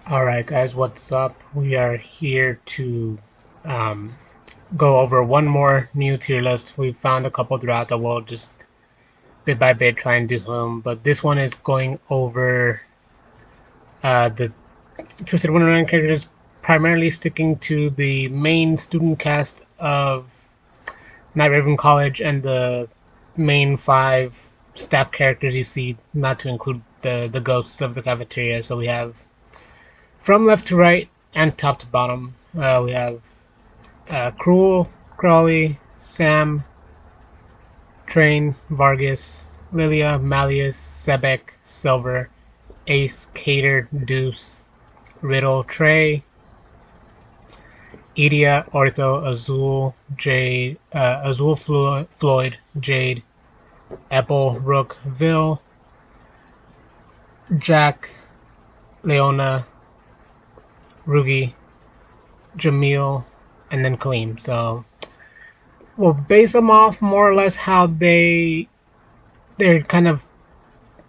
Alright guys, what's up? We are here to um, go over one more new tier list. We found a couple throughout, so we'll just bit by bit try and do some. But this one is going over the Twisted-Wonderland characters, primarily sticking to the main student cast of Night Raven College and the main 5 staff characters you see, not to include the ghosts of the cafeteria. So we have from left to right and top to bottom, we have Cruel, Crawley, Sam, Train, Vargas, Lilia, Malleus, Sebek, Silver, Ace, Cater, Deuce, Riddle, Trey, Idia, Ortho, Azul, Jade, Azul, Floyd, Jade, Apple, Rook, Vil, Jack, Leona, Rugi, Jamil, and then Kaleem. So we'll base them off more or less how their kind of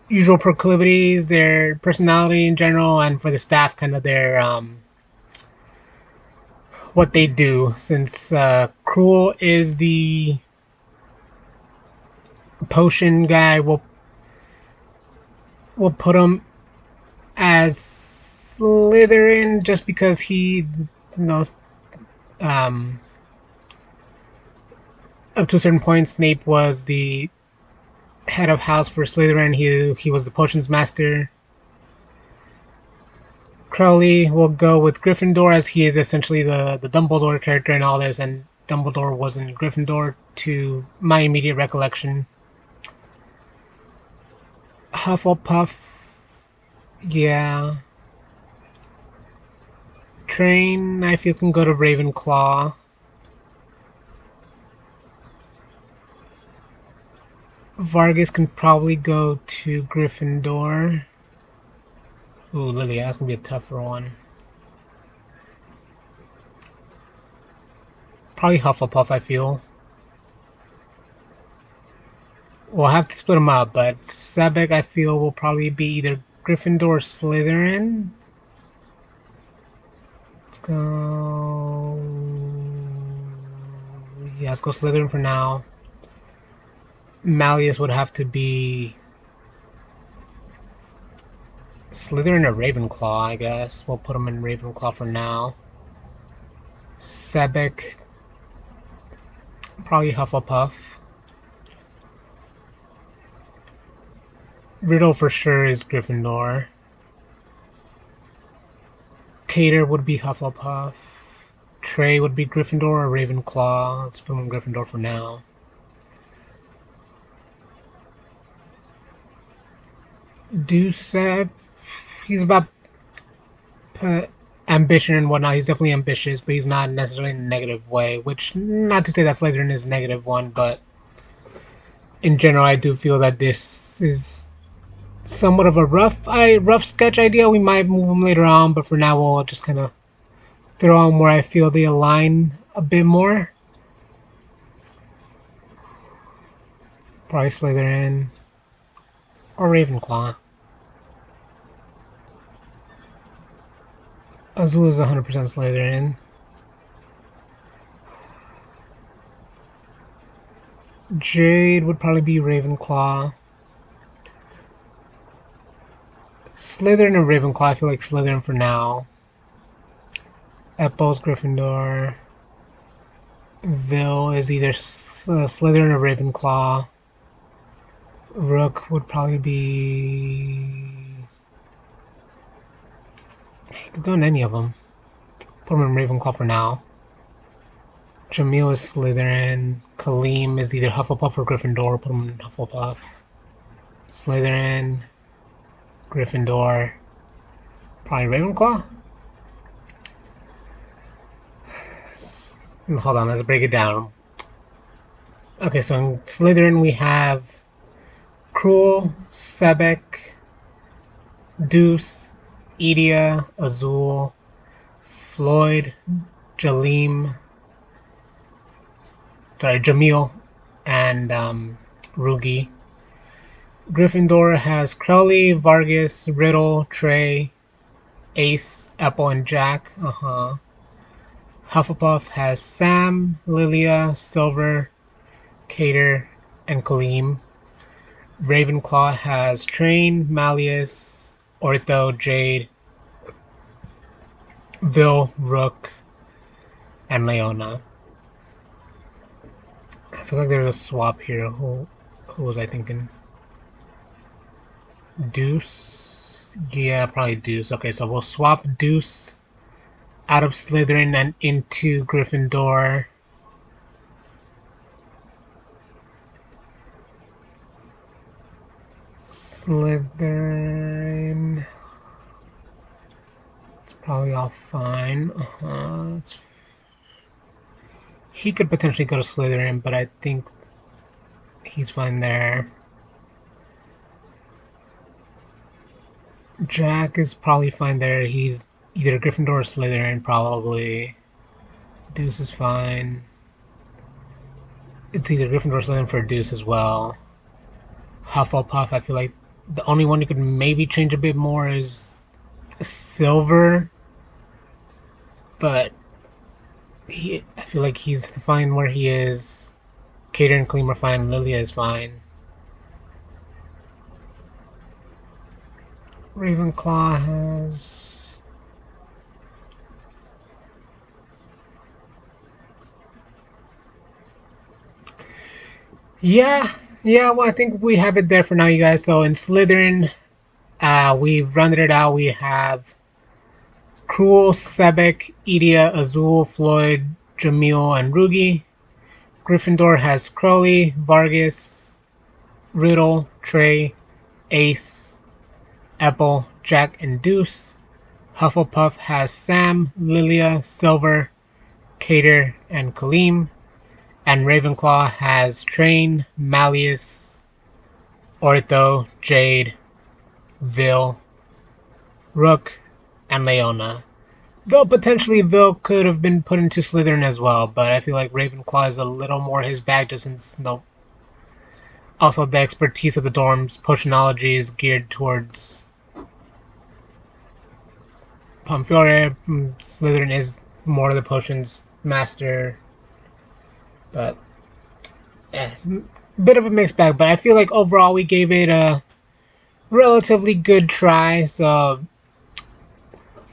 usual proclivities, their personality in general, and for the staff, kind of their what they do. Since Cruel is the potion guy, we'll put him as Slytherin just because he knows up to a certain point Snape was the head of house for Slytherin. He was the potions master. Crowley will go with Gryffindor as he is essentially the Dumbledore character in all this, and Dumbledore wasn't Gryffindor to my immediate recollection. Hufflepuff, yeah. Train, I feel, can go to Ravenclaw. Vargas can probably go to Gryffindor. Ooh, Lilia, that's gonna be a tougher one. Probably Hufflepuff, I feel. We'll have to split them up, but Sebek, I feel, will probably be either Gryffindor or Slytherin. Let's go... yeah, let's go Slytherin for now. Malleus would have to be Slytherin or Ravenclaw, I guess. We'll put him in Ravenclaw for now. Sebek, probably Hufflepuff. Riddle for sure is Gryffindor. Cater would be Hufflepuff. Trey would be Gryffindor or Ravenclaw. Let's put him in Gryffindor for now. Deuce, he's about ambition and whatnot. He's definitely ambitious, but he's not necessarily in a negative way. Which, not to say that Slytherin is a negative one, but in general, I do feel that this is somewhat of a rough sketch idea. We might move them later on, but for now, we'll just kind of throw on where I feel they align a bit more. Probably Slytherin or Ravenclaw. Azul is 100% Slytherin. Jade would probably be Ravenclaw. Slytherin or Ravenclaw, I feel like Slytherin for now. Apple's Gryffindor. Vil is either Slytherin or Ravenclaw. Rook would probably be... I could go in any of them. Put him in Ravenclaw for now. Jamil is Slytherin. Kaleem is either Hufflepuff or Gryffindor. Put him in Hufflepuff. Slytherin. Gryffindor. Probably Ravenclaw? Hold on, let's break it down. Okay, so in Slytherin we have Cruel, Sebek, Deuce, Idia, Azul, Floyd, Jamil, and Rugi. Gryffindor has Crowley, Vargas, Riddle, Trey, Ace, Apple, and Jack. Hufflepuff has Sam, Lilia, Silver, Cater, and Kaleem. Ravenclaw has Train, Malleus, Ortho, Jade, Vil, Rook, and Leona. I feel like there's a swap here. Who was I thinking? Deuce? Yeah, probably Deuce. Okay, so we'll swap Deuce out of Slytherin and into Gryffindor. Slytherin. It's probably all fine. He could potentially go to Slytherin, but I think he's fine there. Jack is probably fine there. He's either Gryffindor or Slytherin, probably. Deuce is fine. It's either Gryffindor or Slytherin for Deuce as well. Hufflepuff, I feel like the only one you could maybe change a bit more is Silver. But I feel like he's fine where he is. Cater and Kaleem are fine. Lilia is fine. Ravenclaw has... Yeah, well, I think we have it there for now, you guys. So in Slytherin, we've rounded it out. We have Cruel, Sebek, Idia, Azul, Floyd, Jamil, and Rugi. Gryffindor has Crowley, Vargas, Riddle, Trey, Ace, Apple, Jack, and Deuce. Hufflepuff has Sam, Lilia, Silver, Cater, and Kaleem. And Ravenclaw has Train, Malleus, Ortho, Jade, Vil, Rook, and Leona. Though potentially Vil could have been put into Slytherin as well, but I feel like Ravenclaw is a little more his bag, just since also the expertise of the dorms. Potionology is geared towards Pomefiore. Slytherin is more of the potions master, but bit of a mixed bag. But I feel like overall we gave it a relatively good try, so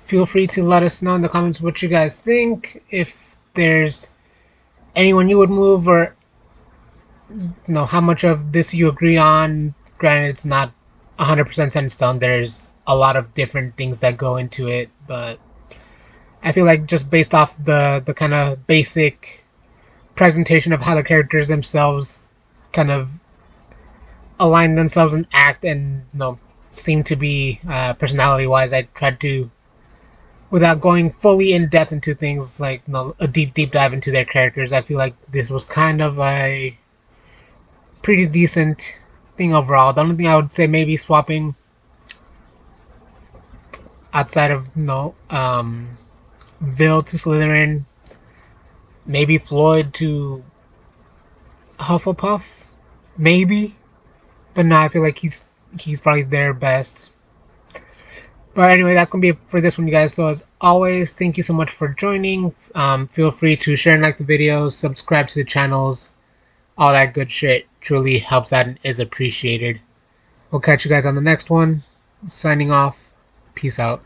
feel free to let us know in the comments what you guys think. If there's anyone you would move, or how much of this you agree on. Granted, it's not 100% set in stone. There's a lot of different things that go into it, but I feel like just based off the kind of basic presentation of how the characters themselves kind of align themselves and act and seem to be personality-wise, I tried to, without going fully in depth into things like a deep dive into their characters. I feel like this was kind of a pretty decent thing overall. The only thing I would say maybe swapping outside of Vil to Slytherin, maybe Floyd to Hufflepuff, maybe. But no, I feel like he's probably their best. But anyway, that's going to be it for this one, you guys. So as always, thank you so much for joining. Feel free to share and like the videos, subscribe to the channels. All that good shit truly helps out and is appreciated. We'll catch you guys on the next one. Signing off. Peace out.